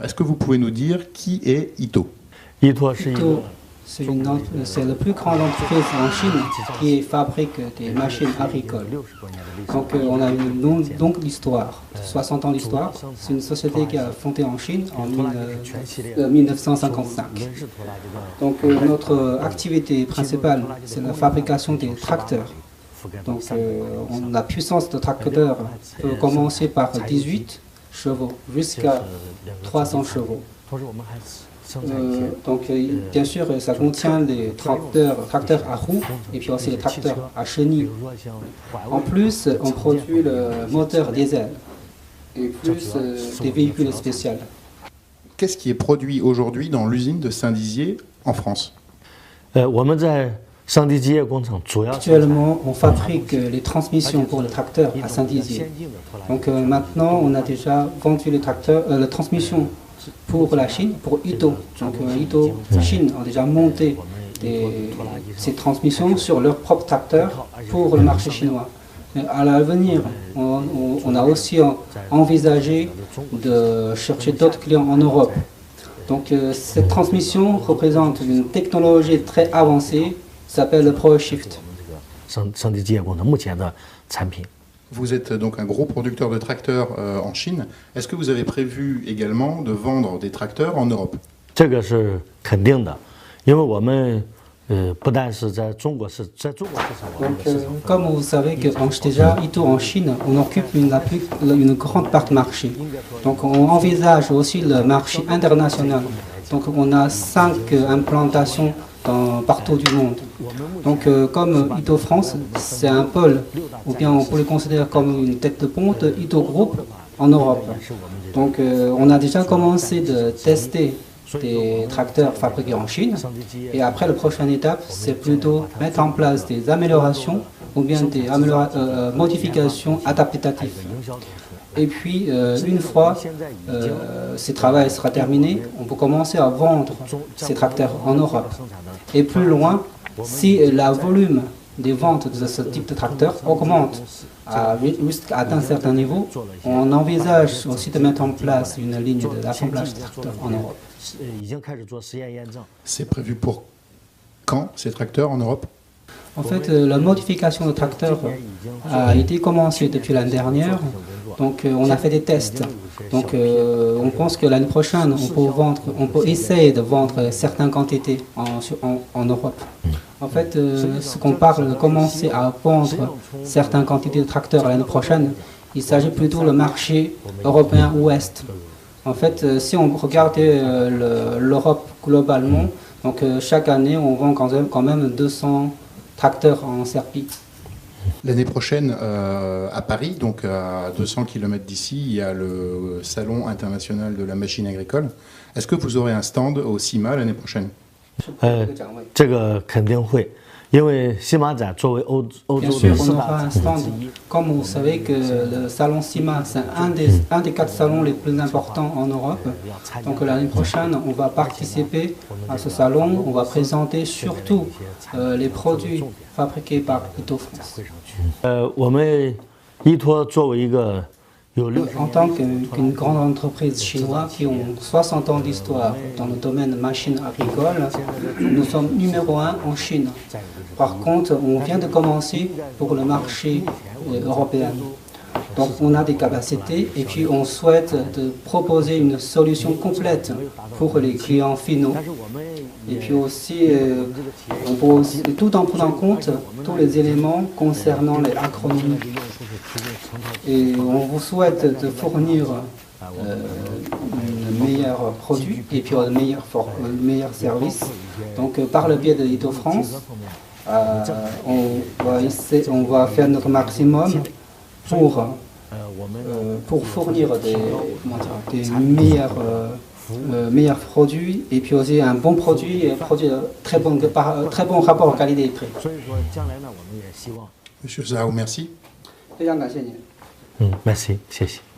Est-ce que vous pouvez nous dire qui est Ito? Ito, c'est la plus grande entreprise en Chine qui fabrique des machines agricoles. Donc on a une longue histoire, 60 ans d'histoire. C'est une société qui a fondé en Chine en 1955. Donc notre activité principale, c'est la fabrication des tracteurs. Donc la puissance de tracteur peut commencer par 18 chevaux jusqu'à 300 chevaux. Donc bien sûr, ça contient les tracteurs à roues et puis aussi les tracteurs à chenilles. En plus, on produit le moteur diesel et plus des véhicules spéciaux. Qu'est-ce qui est produit aujourd'hui dans l'usine de Saint-Dizier en France? Actuellement, on fabrique les transmissions pour les tracteurs à Saint-Dizier. Donc maintenant, on a déjà vendu les transmissions pour la Chine, pour Ito. Donc Ito Chine a déjà monté ces transmissions sur leurs propres tracteurs pour le marché chinois. Mais à l'avenir, on a aussi envisagé de chercher d'autres clients en Europe. Donc cette transmission représente une technologie très avancée, qui s'appelle le ProShift. Vous êtes donc un gros producteur de tracteurs en Chine. Est-ce que vous avez prévu également de vendre des tracteurs en Europe? Comme vous savez que déjà Ito en Chine, on occupe une grande part du marché. Donc on envisage aussi le marché international. Donc on a 5 implantations partout du monde. Donc comme Ito France, c'est un pôle, ou bien on peut le considérer comme une tête de pont de Ito Group en Europe. Donc on a déjà commencé de tester des tracteurs fabriqués en Chine. Et après, la prochaine étape, c'est plutôt mettre en place des améliorations ou bien des modifications adaptatives. Et puis, une fois ce travail sera terminé, on peut commencer à vendre ces tracteurs en Europe. Et plus loin, si le volume des ventes de ce type de tracteur augmente jusqu'à un certain niveau, on envisage aussi de mettre en place une ligne d'assemblage de tracteurs en Europe. C'est prévu pour quand ces tracteurs en Europe? En fait, la modification de tracteurs a été commencée depuis l'année dernière. Donc, on a fait des tests. Donc, on pense que l'année prochaine, on peut essayer de vendre certaines quantités en Europe. En fait, ce qu'on parle de commencer à vendre certaines quantités de tracteurs l'année prochaine, il s'agit plutôt du marché européen ouest. En fait, si on regarde l'Europe globalement, donc chaque année, on vend quand même 200 tracteurs en Serbie. L'année prochaine, à Paris, donc à 200 km d'ici, il y a le Salon international de la machine agricole. Est-ce que vous aurez un stand au CIMA l'année prochaine? Bien sûr, on aura un stand. Comme vous savez que le salon CIMA, c'est un des 4 salons les plus importants en Europe. Donc l'année prochaine, on va participer à ce salon. On va présenter surtout les produits fabriqués par Ito France. En tant qu'une grande entreprise chinoise qui ont 60 ans d'histoire dans le domaine de machines agricoles, nous sommes numéro 1 en Chine. Par contre, on vient de commencer pour le marché européen. Donc on a des capacités et puis on souhaite de proposer une solution complète pour les clients finaux. Et puis aussi, on peut aussi, tout en prenant en compte tous les éléments concernant les acronymes. Et on vous souhaite de fournir un meilleur produit et puis un meilleur service. Donc par le biais de Ito France, on va faire notre maximum pour fournir des meilleurs produits et puis aussi un bon produit et un produit de très bon rapport qualité-prix. Monsieur Zhao, merci. 非常感谢您。merci，谢谢。